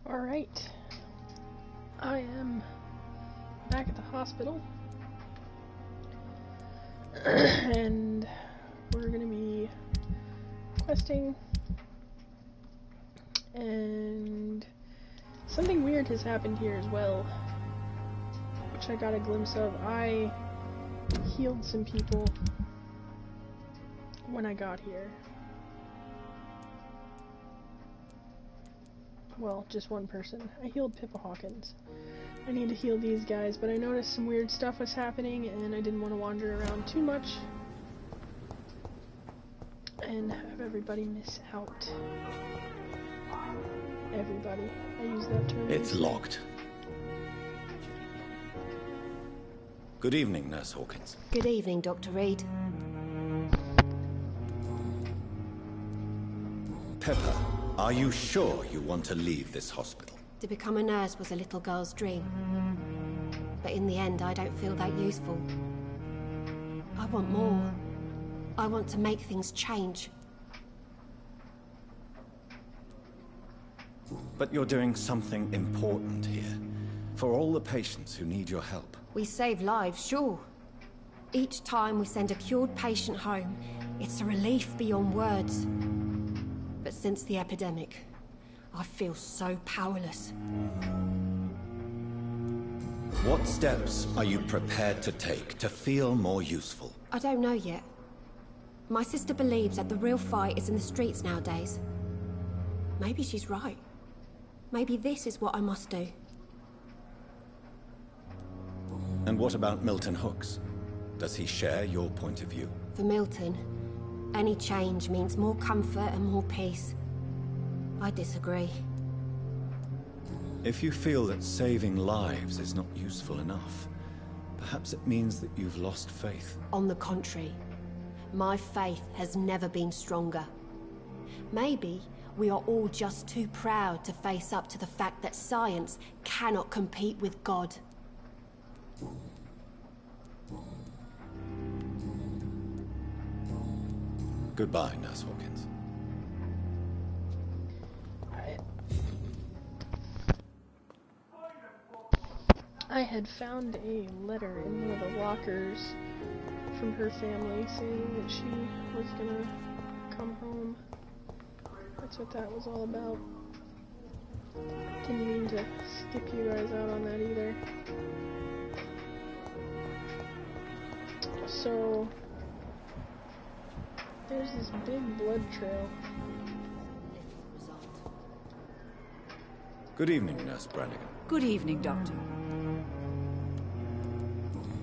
Alright, I am back at the hospital, and we're going to be questing, and something weird has happened here as well, which I got a glimpse of. I healed some people when I got here. Well, just one person. I healed Pippa Hawkins. I need to heal these guys, but I noticed some weird stuff was happening, and I didn't want to wander around too much and have everybody miss out. Everybody. I use that term. It's locked. Good evening, Nurse Hawkins. Good evening, Dr. Reed. Pepper, are you sure you want to leave this hospital? To become a nurse was a little girl's dream. But in the end, I don't feel that useful. I want more. I want to make things change. But you're doing something important here. For all the patients who need your help. We save lives, sure. Each time we send a cured patient home, it's a relief beyond words. But since the epidemic, I feel so powerless. What steps are you prepared to take to feel more useful? I don't know yet. My sister believes that the real fight is in the streets nowadays. Maybe she's right. Maybe this is what I must do. And what about Milton Hooks? Does he share your point of view? For Milton, any change means more comfort and more peace. I disagree. If you feel that saving lives is not useful enough, perhaps it means that you've lost faith. On the contrary, my faith has never been stronger. Maybe we are all just too proud to face up to the fact that science cannot compete with God. Goodbye, Nurse Hawkins. I had found a letter in one of the lockers from her family saying that she was gonna come home. That's what that was all about. Didn't mean to skip you guys out on that either. So, there's this big blood trail. Good evening, Nurse Brannigan. Good evening, Doctor.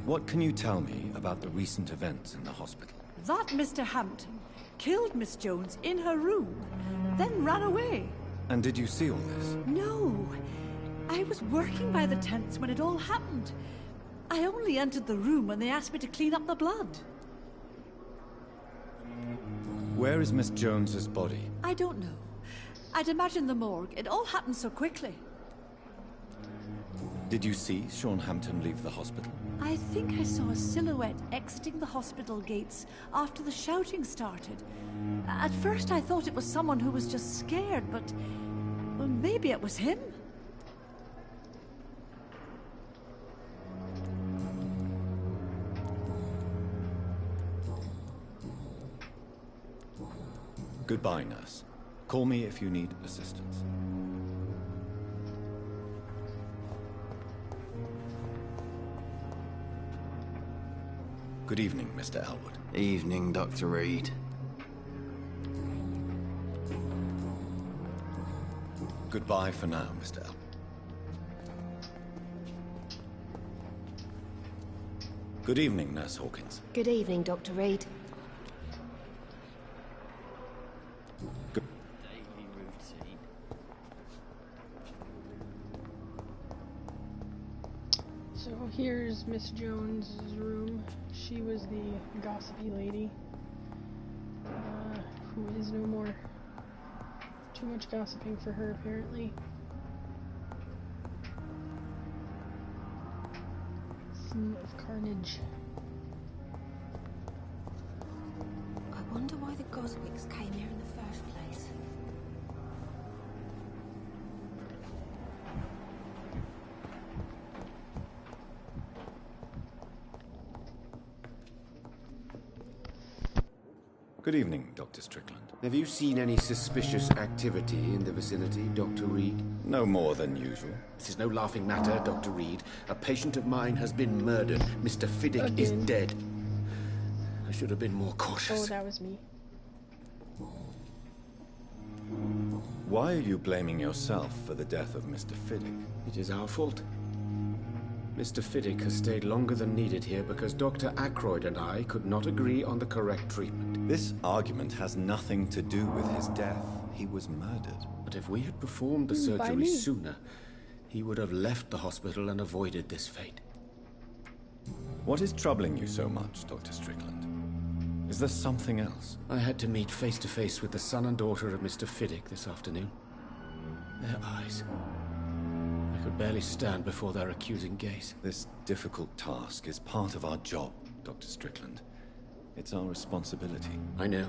What can you tell me about the recent events in the hospital? That Mr. Hampton killed Miss Jones in her room, then ran away. And did you see all this? No. I was working by the tents when it all happened. I only entered the room when they asked me to clean up the blood. Where is Miss Jones's body? I don't know. I'd imagine the morgue. It all happened so quickly. Did you see Sean Hampton leave the hospital? I think I saw a silhouette exiting the hospital gates after the shouting started. At first I thought it was someone who was just scared, but well, maybe it was him. Goodbye, nurse. Call me if you need assistance. Good evening, Mr. Elwood. Evening, Dr. Reed. Goodbye for now, Mr. Elwood. Good evening, Nurse Hawkins. Good evening, Dr. Reed. Good. Daily routine. So here's Miss Jones' room. She was the gossipy lady, who is no more. Too much gossiping for her, apparently. Scene of carnage. I wonder why the Goswicks came here in the first place. Good evening, Dr. Strickland. Have you seen any suspicious activity in the vicinity, Dr. Reed? No more than usual. This is no laughing matter, Dr. Reed. A patient of mine has been murdered. Mr. Fiddick is dead. I should have been more cautious. Oh, that was me. Why are you blaming yourself for the death of Mr. Fiddick? It is our fault. Mr. Fiddick has stayed longer than needed here because Dr. Ackroyd and I could not agree on the correct treatment. This argument has nothing to do with his death. He was murdered. But if we had performed the surgery sooner, he would have left the hospital and avoided this fate. What is troubling you so much, Dr. Strickland? Is there something else? I had to meet face to face with the son and daughter of Mr. Fiddick this afternoon. Their eyes. I could barely stand before their accusing gaze. This difficult task is part of our job, Dr. Strickland. It's our responsibility. I know.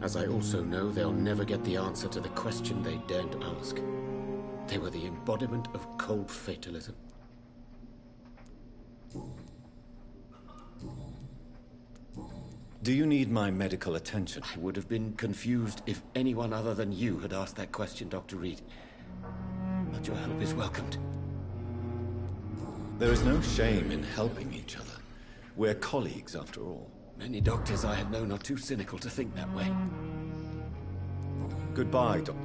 As I also know they'll never get the answer to the question they daren't ask. They were the embodiment of cold fatalism. Do you need my medical attention? I would have been confused if anyone other than you had asked that question, Dr. Reed. But your help is welcomed. There is no shame in helping each other. We're colleagues, after all. Many doctors I have known are too cynical to think that way. Goodbye, Doctor.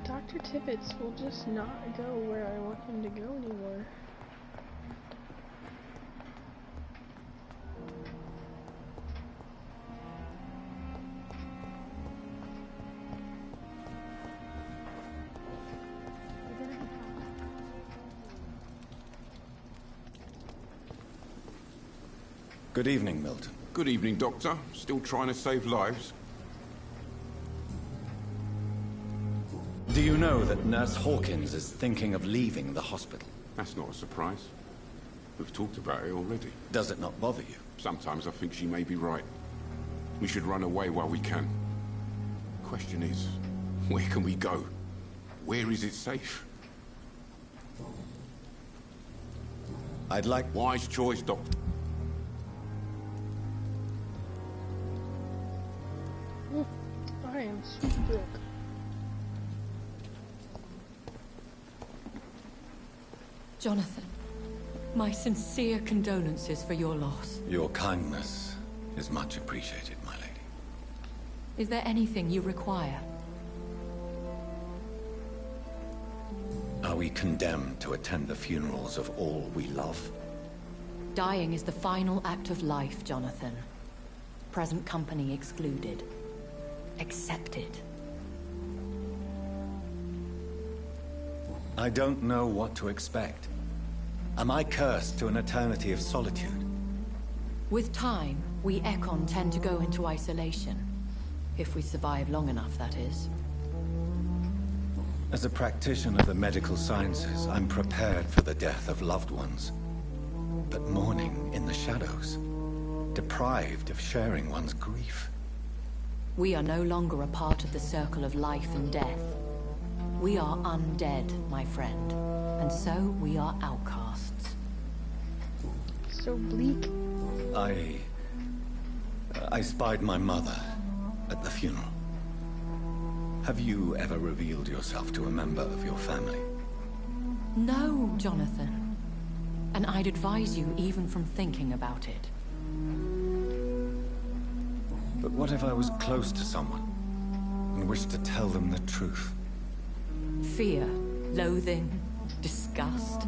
Dr. Tibbets will just not go where I want him to go anymore. Good evening, Milton. Good evening, Doctor. Still trying to save lives? Do you know that Nurse Hawkins is thinking of leaving the hospital? That's not a surprise. We've talked about it already. Does it not bother you? Sometimes I think she may be right. We should run away while we can. Question is, where can we go? Where is it safe? I'd like... Wise choice, Doctor. I am super broke. Jonathan, my sincere condolences for your loss. Your kindness is much appreciated, my lady. Is there anything you require? Are we condemned to attend the funerals of all we love? Dying is the final act of life, Jonathan. Present company excluded. Accepted. I don't know what to expect. Am I cursed to an eternity of solitude? With time, we Ekon tend to go into isolation. If we survive long enough, that is. As a practitioner of the medical sciences, I'm prepared for the death of loved ones. But mourning in the shadows, deprived of sharing one's grief. We are no longer a part of the circle of life and death. We are undead, my friend, and so we are outcasts. So bleak. I spied my mother at the funeral. Have you ever revealed yourself to a member of your family? No, Jonathan. And I'd advise you even from thinking about it. But what if I was close to someone and wished to tell them the truth? Fear, loathing, disgust.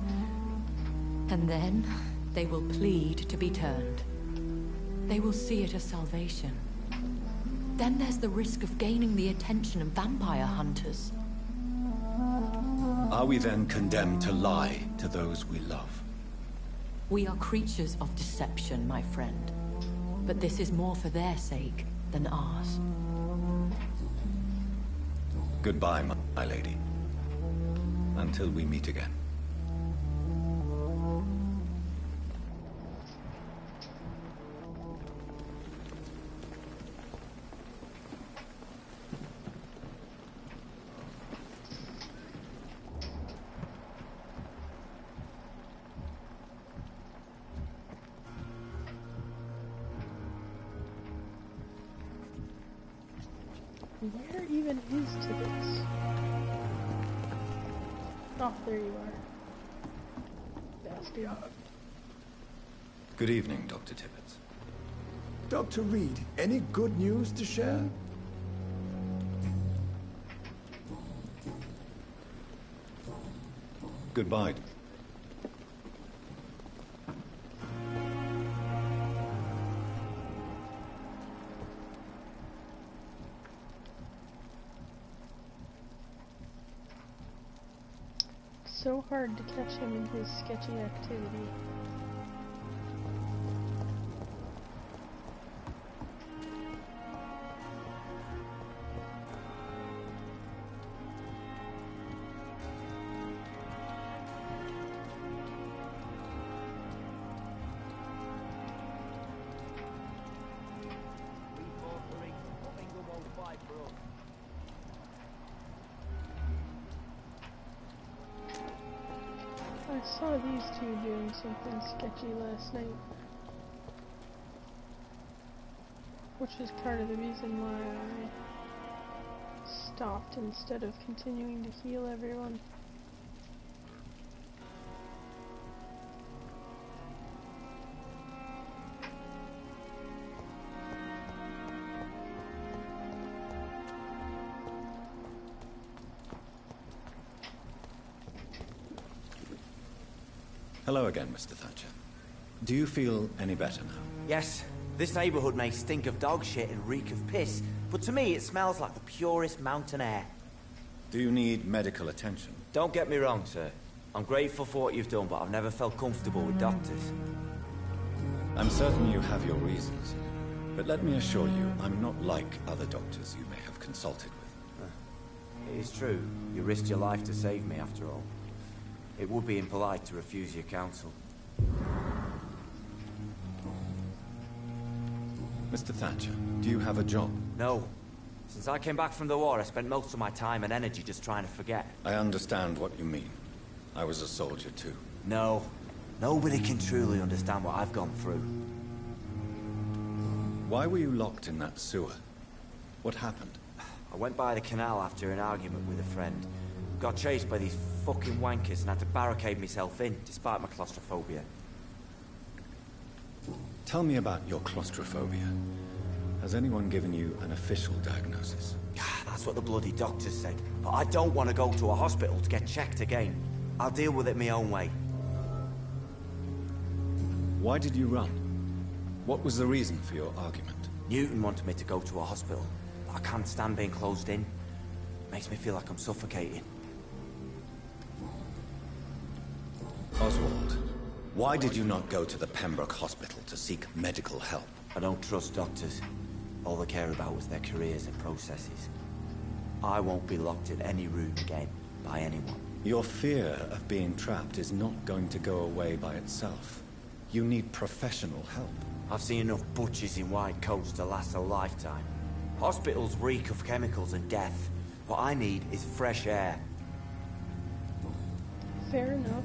And then they will plead to be turned. They will see it as salvation. Then there's the risk of gaining the attention of vampire hunters. Are we then condemned to lie to those we love? We are creatures of deception, my friend. But this is more for their sake than ours. Goodbye, my lady. Until we meet again. Where even is Tibbets? Oh, there you are. Bastard. Good evening, Dr. Tibbets. Dr. Reed, any good news to share? Goodbye. So hard to catch him in his sketchy activity. I saw these two doing something sketchy last night. Which is part of the reason why I stopped instead of continuing to heal everyone. Hello again, Mr. Thatcher. Do you feel any better now? Yes, this neighborhood may stink of dog shit and reek of piss, but to me it smells like the purest mountain air. Do you need medical attention? Don't get me wrong, sir. I'm grateful for what you've done, but I've never felt comfortable with doctors. I'm certain you have your reasons. But let me assure you, I'm not like other doctors you may have consulted with. It is true. You risked your life to save me, after all. It would be impolite to refuse your counsel. Mr. Thatcher, do you have a job? No. Since I came back from the war, I spent most of my time and energy just trying to forget. I understand what you mean. I was a soldier too. No. Nobody can truly understand what I've gone through. Why were you locked in that sewer? What happened? I went by the canal after an argument with a friend. Got chased by these fucking wankers and had to barricade myself in, despite my claustrophobia. Tell me about your claustrophobia. Has anyone given you an official diagnosis? That's what the bloody doctor said. But I don't want to go to a hospital to get checked again. I'll deal with it my own way. Why did you run? What was the reason for your argument? Newton wanted me to go to a hospital, but I can't stand being closed in. Makes me feel like I'm suffocating. Oswald, why did you not go to the Pembroke Hospital to seek medical help? I don't trust doctors. All they care about is their careers and processes. I won't be locked in any room again, by anyone. Your fear of being trapped is not going to go away by itself. You need professional help. I've seen enough butchers in white coats to last a lifetime. Hospitals reek of chemicals and death. What I need is fresh air. Fair enough.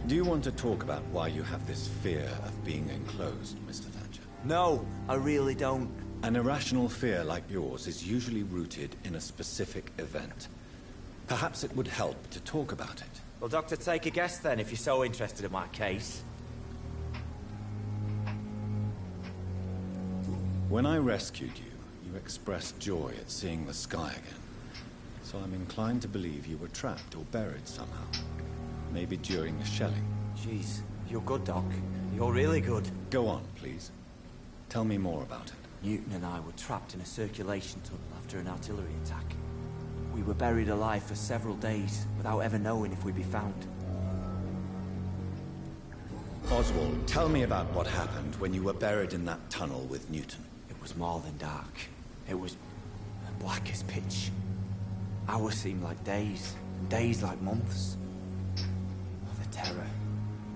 Do you want to talk about why you have this fear of being enclosed, Mr. Thatcher? No, I really don't. An irrational fear like yours is usually rooted in a specific event. Perhaps it would help to talk about it. Well, Doctor, take a guess then, if you're so interested in my case. When I rescued you, you expressed joy at seeing the sky again. So I'm inclined to believe you were trapped or buried somehow. maybe during a shelling. Jeez, you're good, Doc. You're really good. Go on, please. Tell me more about it. Newton and I were trapped in a circulation tunnel after an artillery attack. We were buried alive for several days without ever knowing if we'd be found. Oswald, tell me about what happened when you were buried in that tunnel with Newton. It was more than dark. It was black as pitch. Hours seemed like days, and days like months. The terror,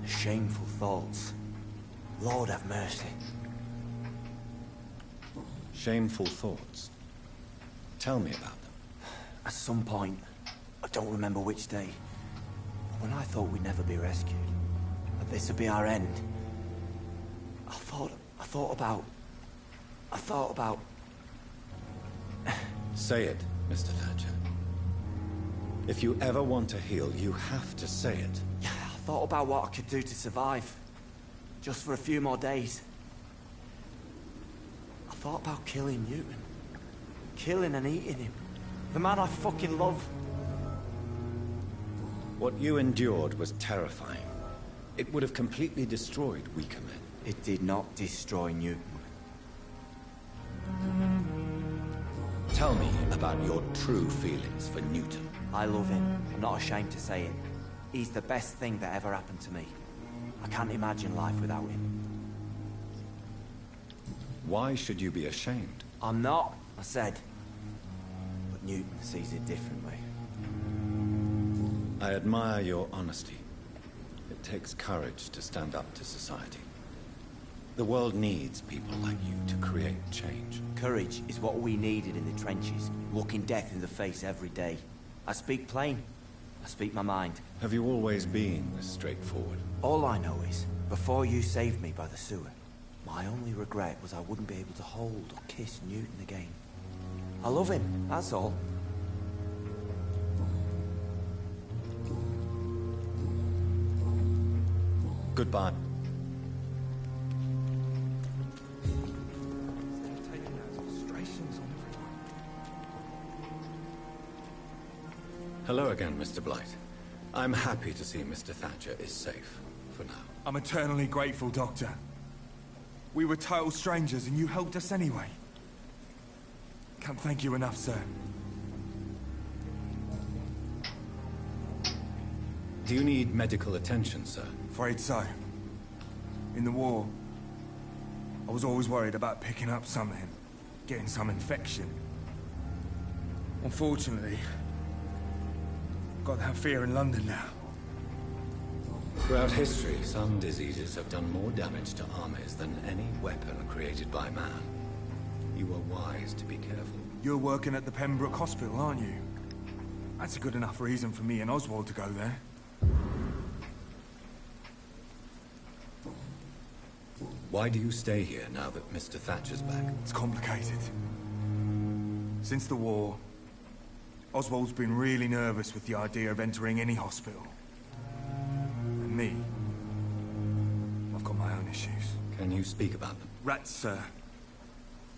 the shameful thoughts. Lord have mercy. Shameful thoughts. Tell me about them. At some point, I don't remember which day, but when I thought we'd never be rescued, that this would be our end, I thought about... Say it, Mr. Thatcher. If you ever want to heal, you have to say it. Yeah, I thought about what I could do to survive. Just for a few more days. I thought about killing Newton. Killing and eating him. The man I fucking love. What you endured was terrifying. It would have completely destroyed weaker men. It did not destroy Newton. Tell me about your true feelings for Newton. I love him. I'm not ashamed to say it. He's the best thing that ever happened to me. I can't imagine life without him. Why should you be ashamed? I'm not, I said. But Newton sees it differently. I admire your honesty. It takes courage to stand up to society. The world needs people like you to create change. Courage is what we needed in the trenches, looking death in the face every day. I speak plain. I speak my mind. Have you always been this straightforward? All I know is, before you saved me by the sewer, my only regret was I wouldn't be able to hold or kiss Newton again. I love him, that's all. Goodbye. Hello again, Mr. Blight. I'm happy to see Mr. Thatcher is safe, for now. I'm eternally grateful, Doctor. We were total strangers and you helped us anyway. Can't thank you enough, sir. Do you need medical attention, sir? Afraid so. In the war, I was always worried about picking up something, getting some infection. Unfortunately, I've got that fear in London now. Throughout history, some diseases have done more damage to armies than any weapon created by man. You are wise to be careful. You're working at the Pembroke Hospital, aren't you? That's a good enough reason for me and Oswald to go there. Why do you stay here now that Mr. Thatcher's back? It's complicated. Since the war, Oswald's been really nervous with the idea of entering any hospital. And me, I've got my own issues. Can you speak about them? Rats, sir.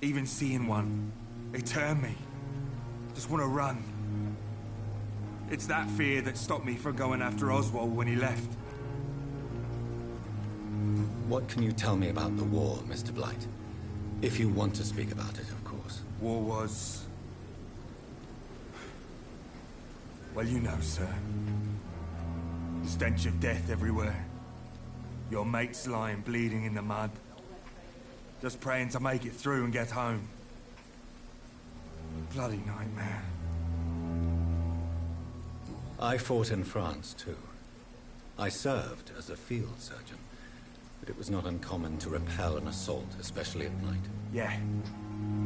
Even seeing one, they turn me. Just want to run. It's that fear that stopped me from going after Oswald when he left. What can you tell me about the war, Mr. Blight? If you want to speak about it, of course. War was... well, you know, sir. The stench of death everywhere. Your mates lying bleeding in the mud. Just praying to make it through and get home. Bloody nightmare. I fought in France, too. I served as a field surgeon. But it was not uncommon to repel an assault, especially at night. Yeah.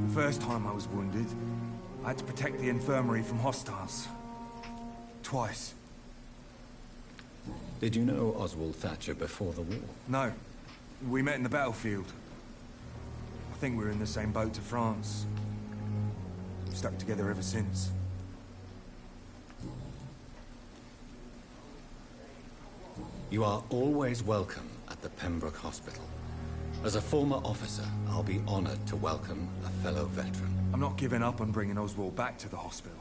The first time I was wounded, I had to protect the infirmary from hostiles. Twice. Did you know Oswald Thatcher before the war? No. We met in the battlefield. I think we were in the same boat to France. We've stuck together ever since. You are always welcome at the Pembroke Hospital. As a former officer, I'll be honored to welcome a fellow veteran. I'm not giving up on bringing Oswald back to the hospital.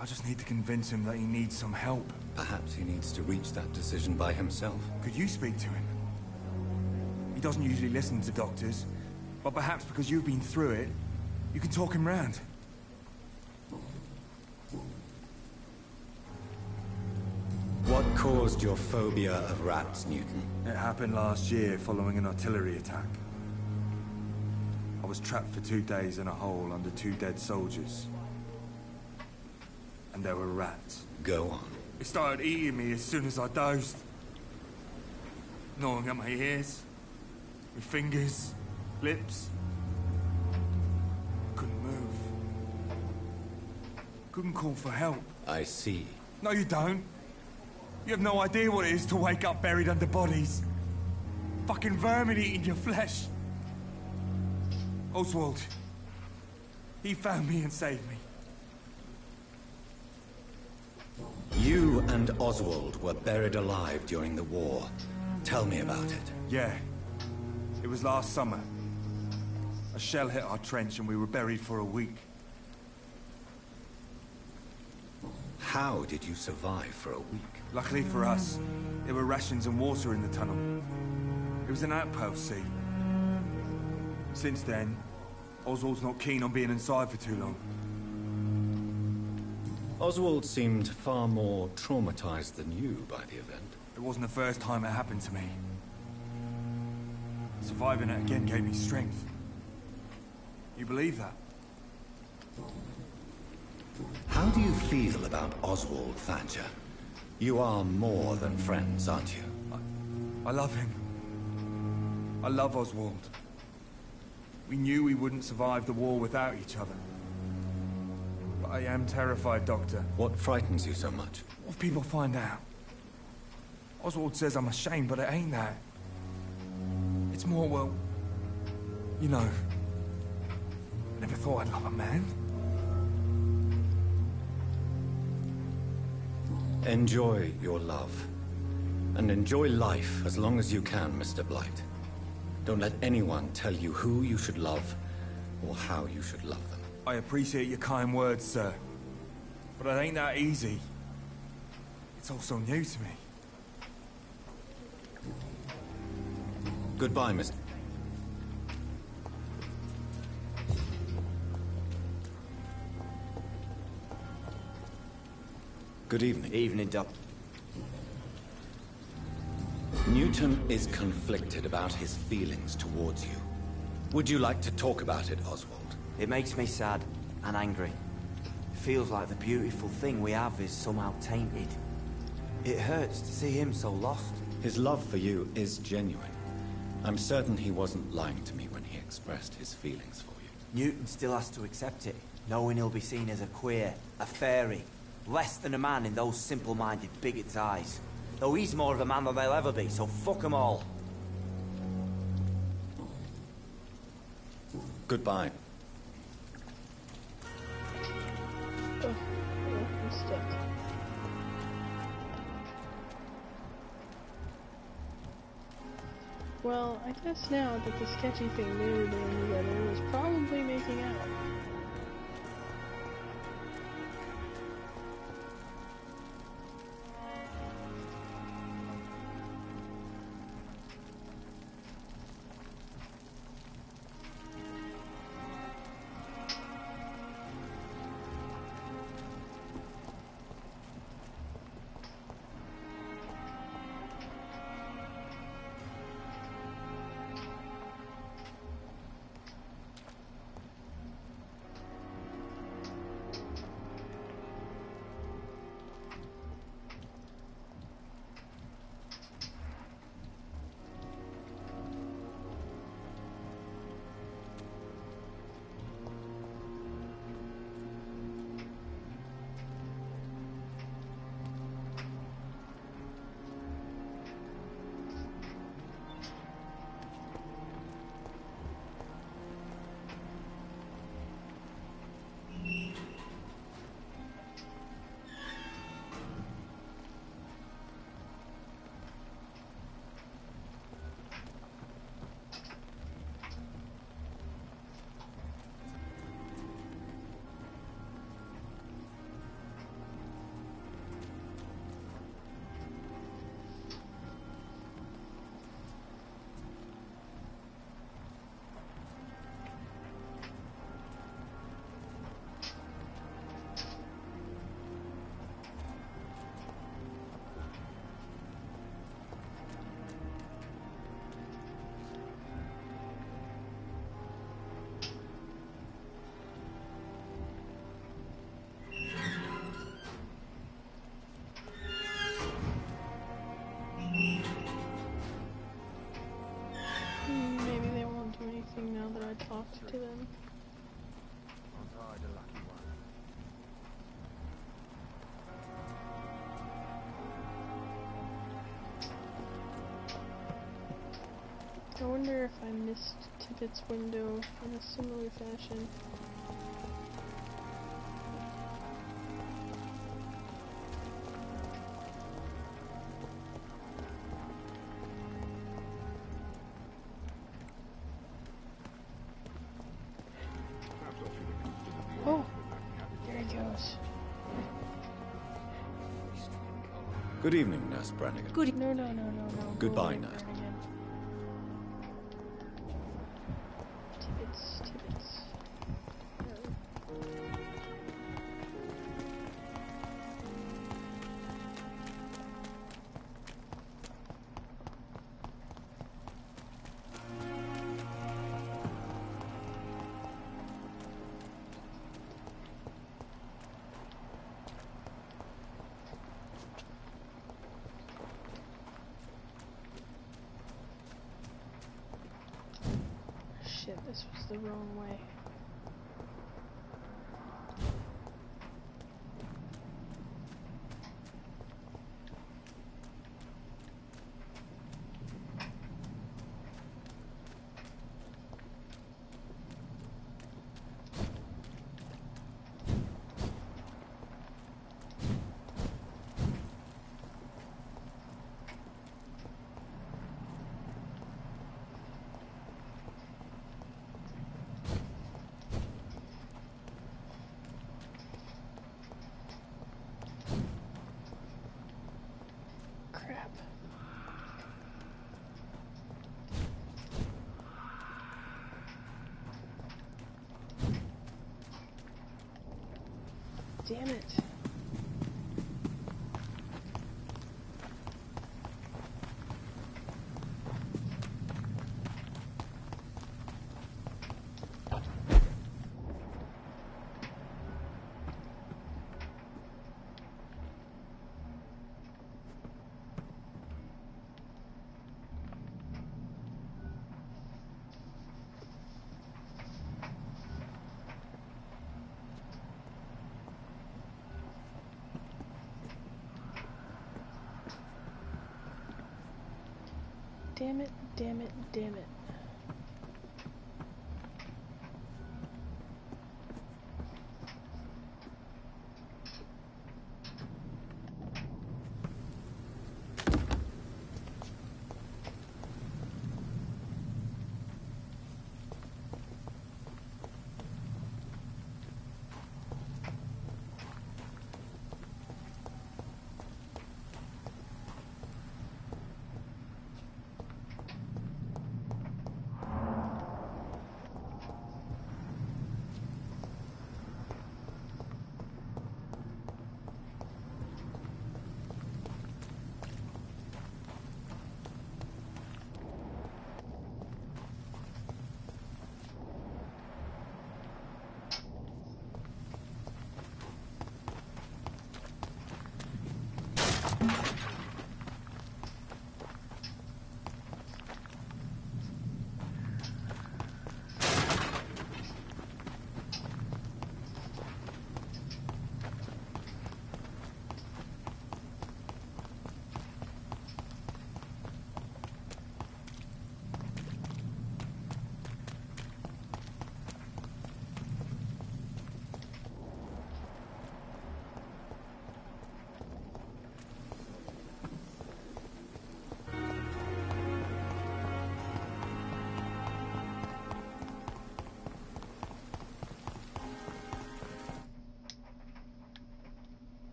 I just need to convince him that he needs some help. Perhaps he needs to reach that decision by himself. Could you speak to him? He doesn't usually listen to doctors, but perhaps because you've been through it, you can talk him round. What caused your phobia of rats, Newton? It happened last year following an artillery attack. I was trapped for 2 days in a hole under 2 dead soldiers. And there were rats. Go on. They started eating me as soon as I dozed. Gnawing at my ears, my fingers, lips. Couldn't move. Couldn't call for help. I see. No, you don't. You have no idea what it is to wake up buried under bodies. Fucking vermin eating your flesh. Oswald. He found me and saved me. You and Oswald were buried alive during the war. Tell me about it. Yeah. It was last summer. A shell hit our trench and we were buried for a week. How did you survive for a week? Luckily for us, there were rations and water in the tunnel. It was an outpost, see. Since then, Oswald's not keen on being inside for too long. Oswald seemed far more traumatized than you by the event. It wasn't the first time it happened to me. Surviving it again gave me strength. You believe that? How do you feel about Oswald, Thatcher? You are more than friends, aren't you? I love him. I love Oswald. We knew we wouldn't survive the war without each other. But I am terrified, Doctor. What frightens you so much? What if people find out? Oswald says I'm ashamed, but it ain't that. It's more, well, you know, never thought I'd love a man. Enjoy your love. And enjoy life as long as you can, Mr. Blight. Don't let anyone tell you who you should love or how you should love them. I appreciate your kind words, sir. But it ain't that easy. It's all so new to me. Goodbye, Mr. Good evening. Evening, Doc. Newton is conflicted about his feelings towards you. Would you like to talk about it, Oswald? It makes me sad and angry. It feels like the beautiful thing we have is somehow tainted. It hurts to see him so lost. His love for you is genuine. I'm certain he wasn't lying to me when he expressed his feelings for you. Newton still has to accept it, knowing he'll be seen as a queer, a fairy, less than a man in those simple-minded bigots' eyes. Though he's more of a man than they'll ever be, so fuck them all. Goodbye. Oh, I'm stuck. Well, I guess now that the sketchy thing they were doing together was probably making out. talked to them. Aren't I the lucky one? I wonder if I missed Tippett's window in a similar fashion. Oh, there he goes. Good evening, Nurse Brannigan. No. Goodbye, Go away, Nurse. Brannigan. Tibbets. Shit, this was the wrong way. Crap. Damn it. Damn it.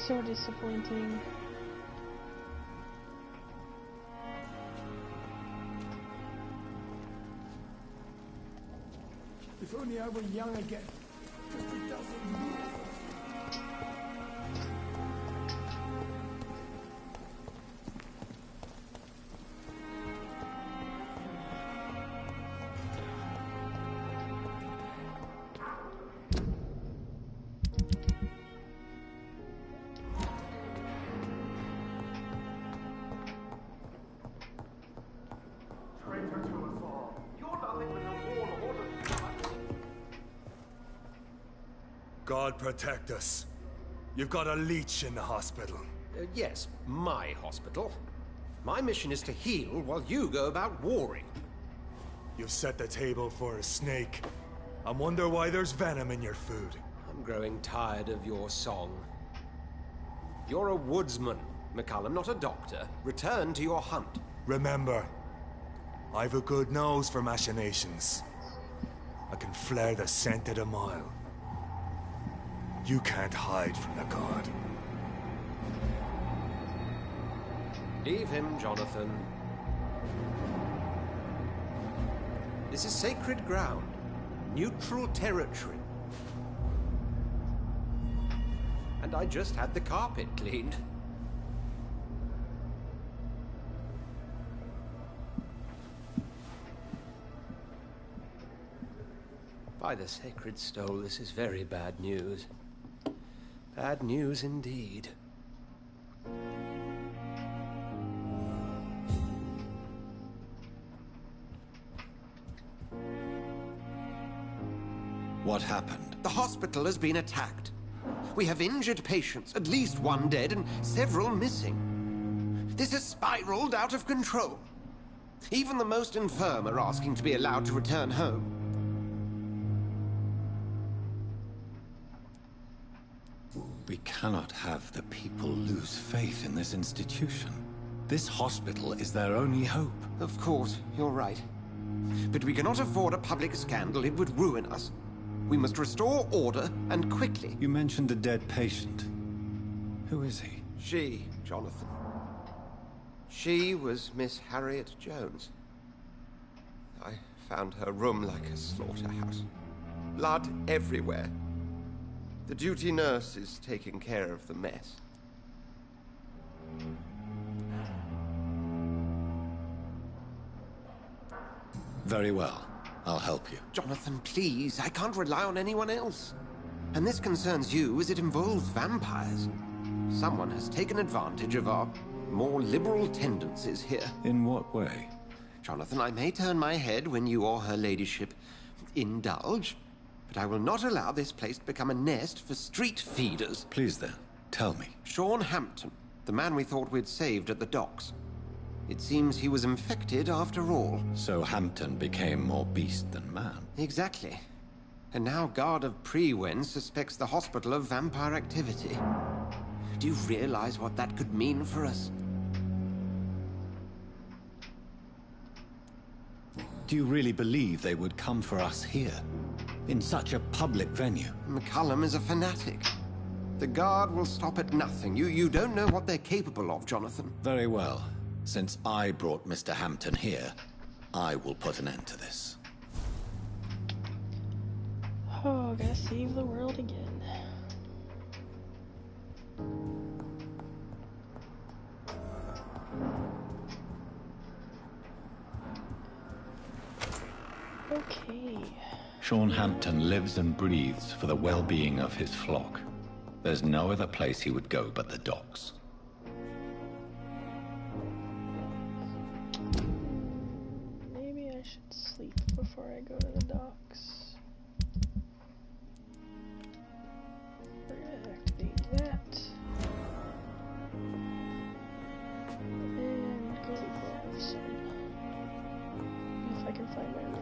So disappointing. If only I were young again. Just a dozen years. God protect us. You've got a leech in the hospital. Yes, my hospital. My mission is to heal while you go about warring. You've set the table for a snake. I wonder why there's venom in your food. I'm growing tired of your song. You're a woodsman, McCullum, not a doctor. Return to your hunt. Remember, I've a good nose for machinations. I can flare the scent at a mile. You can't hide from the god. Leave him, Jonathan. This is sacred ground. Neutral territory. And I just had the carpet cleaned. By the sacred stole, this is very bad news. Bad news indeed. What happened? The hospital has been attacked. We have injured patients, at least one dead and several missing. This has spiraled out of control. Even the most infirm are asking to be allowed to return home. We cannot have the people lose faith in this institution. This hospital is their only hope. Of course, you're right. But we cannot afford a public scandal. It would ruin us. We must restore order, and quickly. You mentioned a dead patient. Who is he? She, Jonathan. She was Miss Harriet Jones. I found her room like a slaughterhouse. Blood everywhere. The duty nurse is taking care of the mess. Very well. I'll help you. Jonathan, please. I can't rely on anyone else. And this concerns you as it involves vampires. Someone has taken advantage of our more liberal tendencies here. In what way? Jonathan, I may turn my head when you or her ladyship indulge, but I will not allow this place to become a nest for street feeders. Please then, tell me. Sean Hampton, the man we thought we'd saved at the docks. It seems he was infected after all. So Hampton became more beast than man. Exactly. And now Guard of Prewen suspects the hospital of vampire activity. Do you realize what that could mean for us? Do you really believe they would come for us here? In such a public venue? McCullum is a fanatic. The Guard will stop at nothing. You don't know what they're capable of, Jonathan. Very well. Since I brought Mr. Hampton here, I will put an end to this. Oh, gotta save the world again. Okay. Sean Hampton lives and breathes for the well-being of his flock. There's no other place he would go but the docks. Maybe I should sleep before I go to the docks. We're gonna activate that. And go grab some. If I can find my room.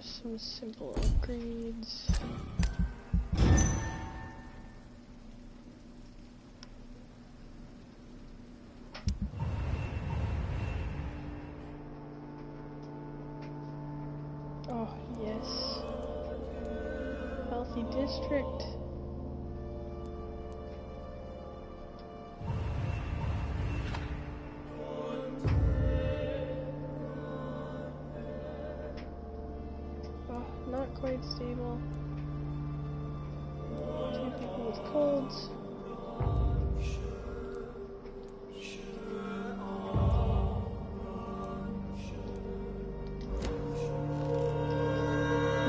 Some simple upgrades. Oh, yes. Healthy district. not quite stable. 2 people with colds.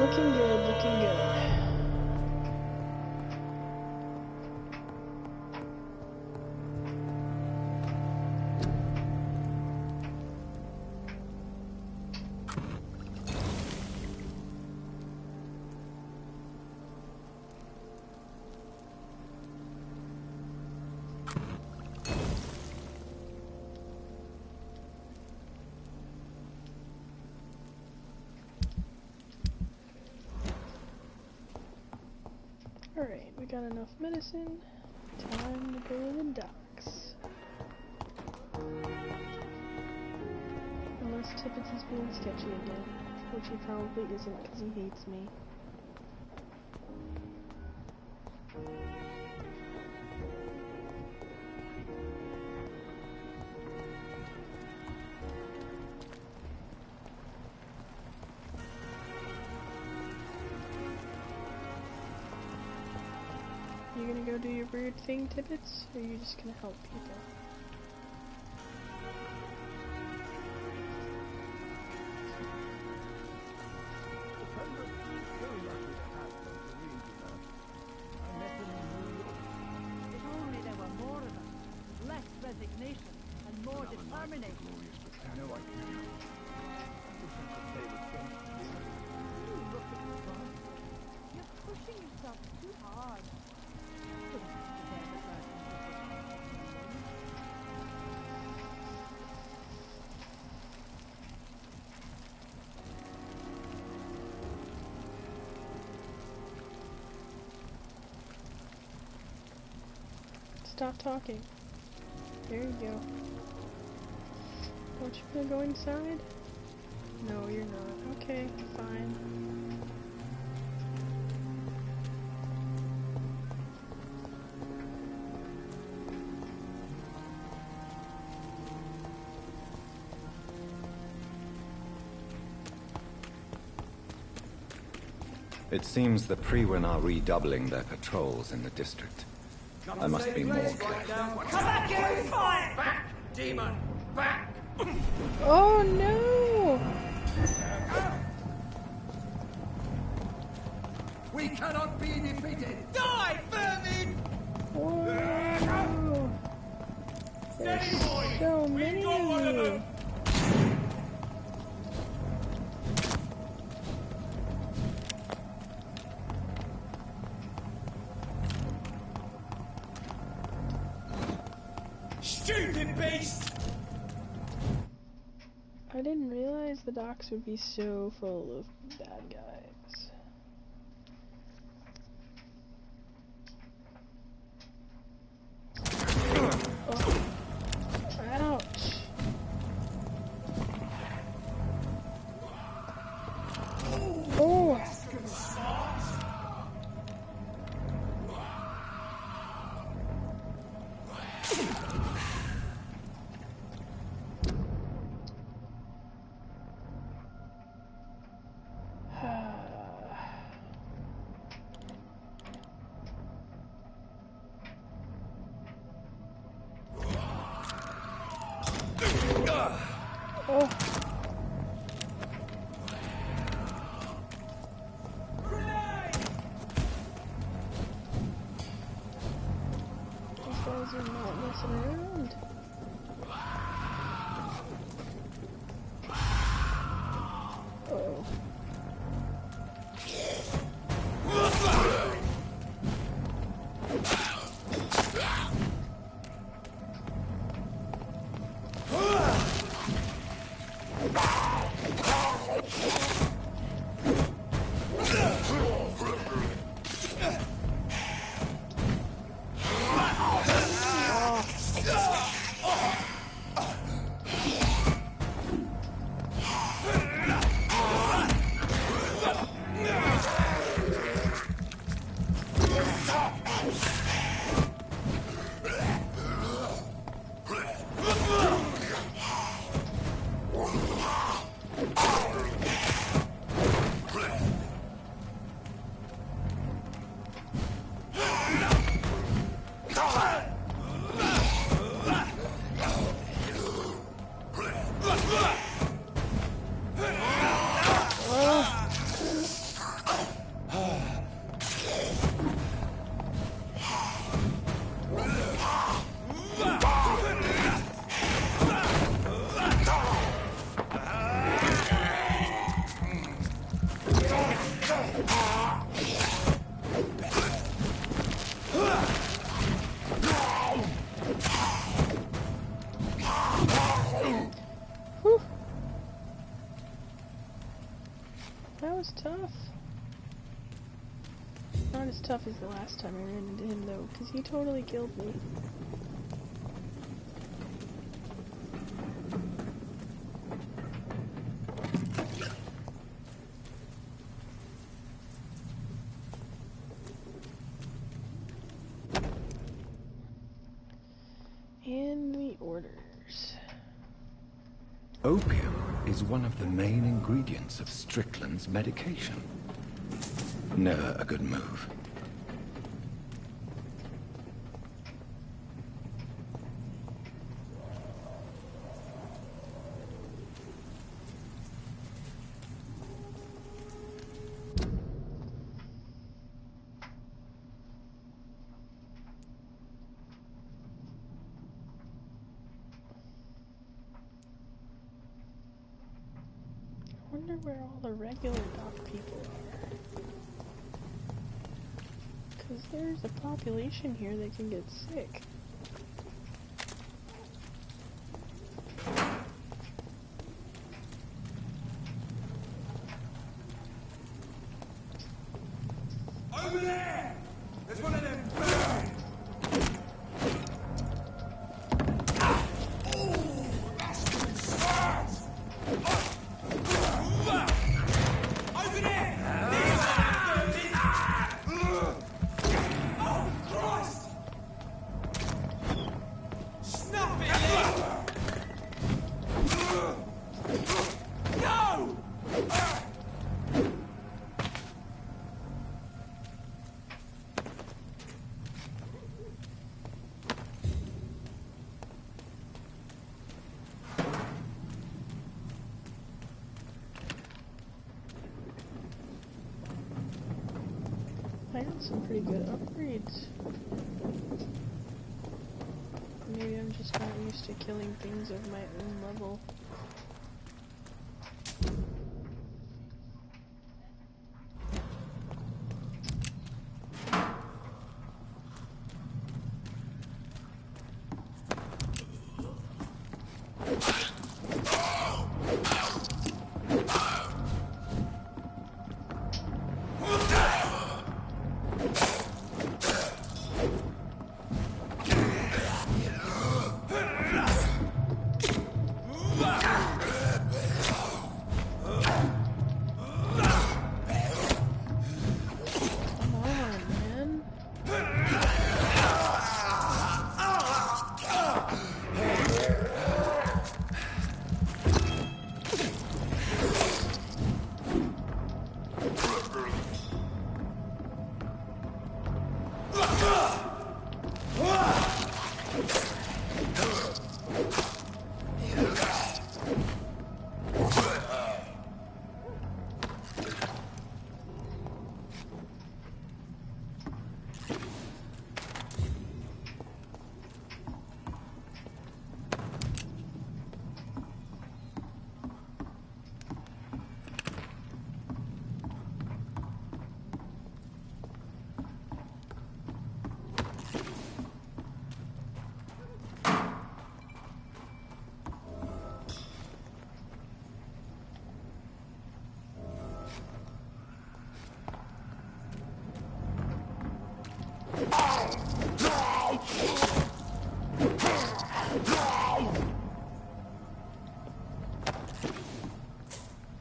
Looking good, looking good. Alright, we got enough medicine. Time to go to the docks. Unless Tippett is being sketchy again, which he probably isn't because he hates me. You gonna go do your weird thing, Tippets, or are you just gonna help people? If only there were more of us, less resignation and more determination. I know I can. I wish I could say the same. Look at you, Ron. You're pushing yourself too hard. Stop talking. There you go. Don't you wanna go inside? No, you're not. Okay, fine. It seems the Priwen are redoubling their patrols in the district. I must be more careful. Come back here and fight! Back, demon! Back! Oh no! We cannot be defeated! Die, vermin! Whoa! There's so many of you! Stupid beast! I didn't realize the docks would be so full of bad guys. Oh. Ouch. Oh! Oh. These guys are not messing around. Uh-oh. That was tough. Not as tough as the last time I ran into him, though, because he totally killed me. And the orders. Opium is one of the main ingredients of Strickland's medication. Never a good move. I wonder where all the regular doc people are. Because there's a population here that can get sick. Over there! There's one of them birds! I got some pretty good upgrades. Maybe I'm just not used to killing things of my own level.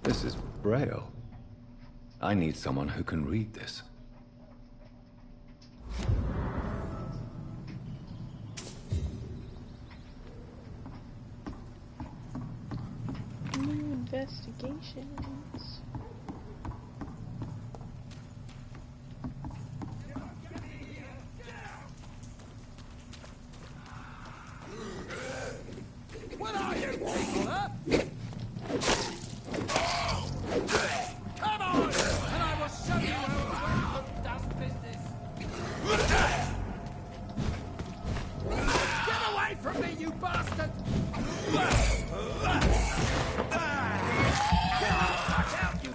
This is Braille. I need someone who can read this. New investigations. What are you people, huh? Come on! And I will show you who does business! Get away from me, you bastard! Get the fuck out, you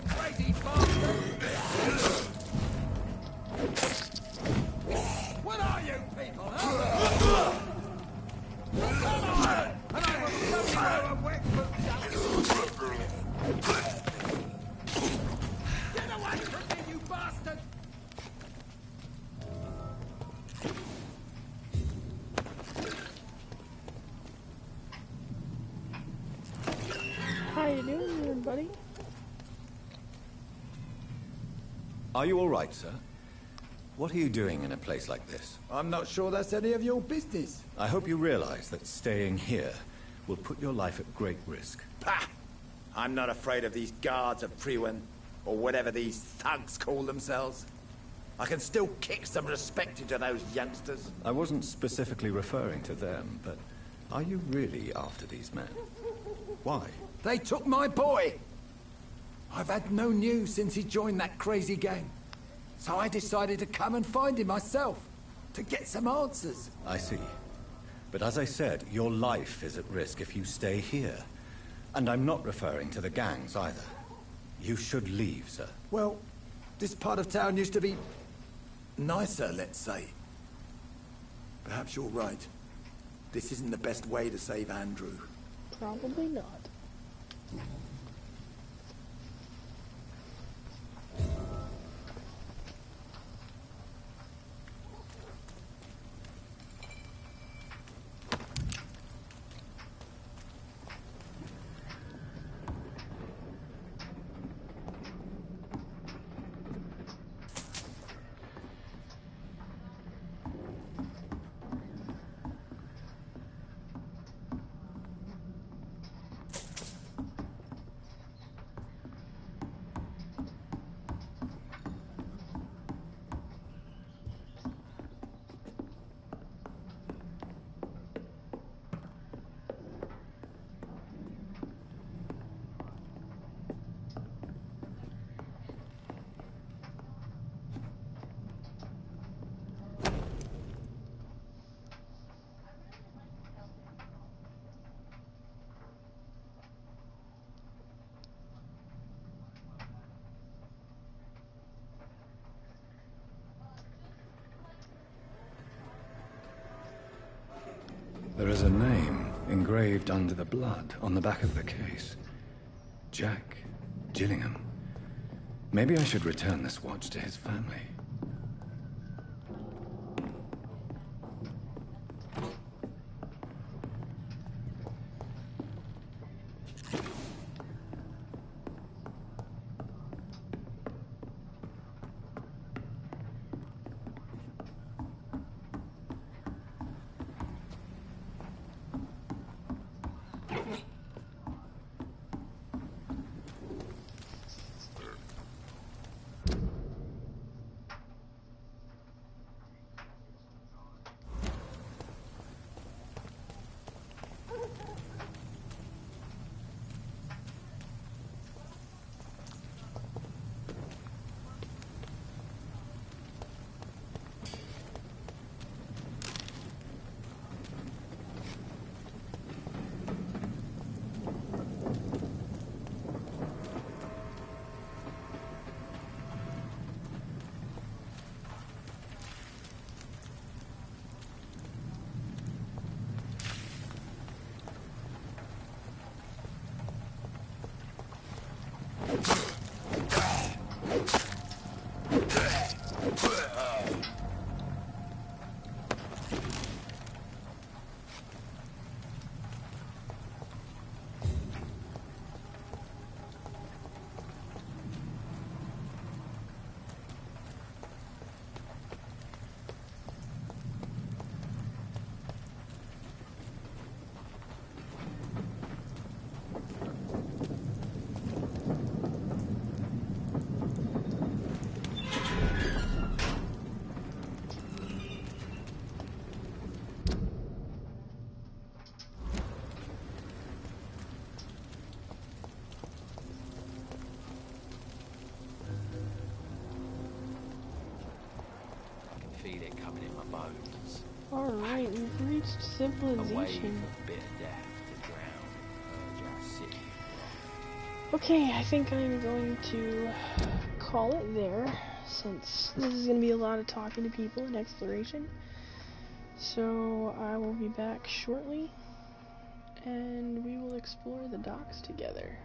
buddy? Are you all right, sir? What are you doing in a place like this? I'm not sure that's any of your business. I hope you realize that staying here will put your life at great risk. Pah! I'm not afraid of these guards of Priwen, or whatever these thugs call themselves. I can still kick some respect into those youngsters. I wasn't specifically referring to them, but are you really after these men? Why? They took my boy! I've had no news since he joined that crazy gang. So I decided to come and find him myself, to get some answers. I see. But as I said, your life is at risk if you stay here. And I'm not referring to the gangs either. You should leave, sir. Well, this part of town used to be nicer, let's say. Perhaps you're right. This isn't the best way to save Andrew. Probably not. There is a name engraved under the blood on the back of the case. Jack Gillingham. Maybe I should return this watch to his family. Feel it coming in my bones. Alright, we've reached civilization. Away from a bit of death to drown. Just sit. Okay, I think I'm going to call it there, since this is going to be a lot of talking to people and exploration. So I will be back shortly, and we will explore the docks together.